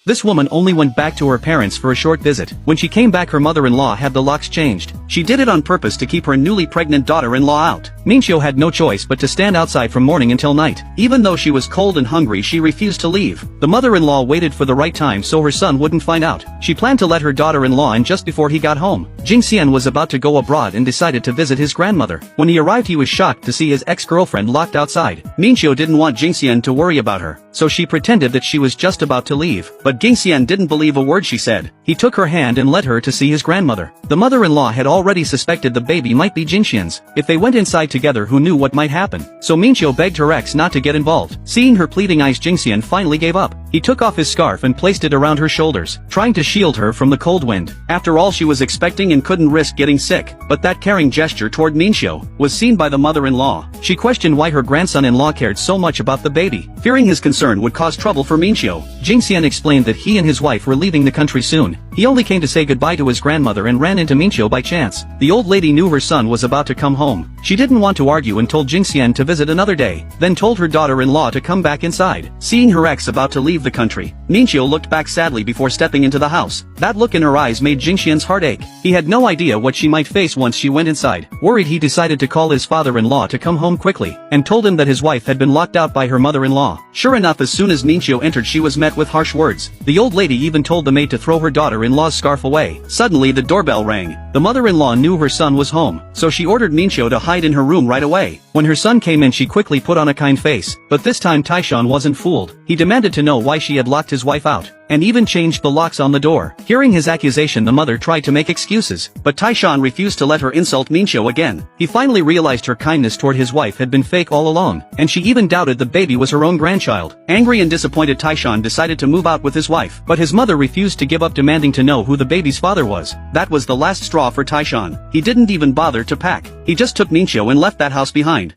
This woman only went back to her parents for a short visit. When she came back, her mother-in-law had the locks changed. She did it on purpose to keep her newly pregnant daughter-in-law out. Minchio had no choice but to stand outside from morning until night. Even though she was cold and hungry, she refused to leave. The mother-in-law waited for the right time so her son wouldn't find out. She planned to let her daughter-in-law in just before he got home. Jingxian was about to go abroad and decided to visit his grandmother. When he arrived, he was shocked to see his ex-girlfriend locked outside. Minchio didn't want Jingxian to worry about her, so she pretended that she was just about to leave. But Jingxian didn't believe a word she said. He took her hand and led her to see his grandmother. The mother-in-law had already suspected the baby might be Jingxian's. If they went inside together, who knew what might happen? So Minchio begged her ex not to get involved. Seeing her pleading eyes, Jingxian finally gave up. He took off his scarf and placed it around her shoulders, trying to shield her from the cold wind. After all, she was expecting and couldn't risk getting sick. But that caring gesture toward Minchio was seen by the mother-in-law. She questioned why her grandson-in-law cared so much about the baby. Fearing his concern would cause trouble for Minchio, Jingxian explained that he and his wife were leaving the country soon. He only came to say goodbye to his grandmother and ran into Minchio by chance. The old lady knew her son was about to come home. She didn't want to argue and told Jingxian to visit another day, then told her daughter-in-law to come back inside. Seeing her ex about to leave the country, Minchio looked back sadly before stepping into the house. That look in her eyes made Jingxian's heart ache. He had no idea what she might face once she went inside. Worried, he decided to call his father-in-law to come home quickly, and told him that his wife had been locked out by her mother-in-law. Sure enough, as soon as Minchio entered, she was met with harsh words. The old lady even told the maid to throw her daughter-in-law's scarf away. Suddenly the doorbell rang. The mother-in-law knew her son was home, so she ordered Minchio to hide in her room right away. When her son came in, she quickly put on a kind face, but this time Taishan wasn't fooled. He demanded to know why she had locked his wife out, and even changed the locks on the door. Hearing his accusation, the mother tried to make excuses, but Taishan refused to let her insult Minchio again. He finally realized her kindness toward his wife had been fake all along, and she even doubted the baby was her own grandchild. Angry and disappointed, Taishan decided to move out with his wife, but his mother refused to give up, demanding to know who the baby's father was. That was the last straw for Taishan. He didn't even bother to pack. He just took Minchio and left that house behind.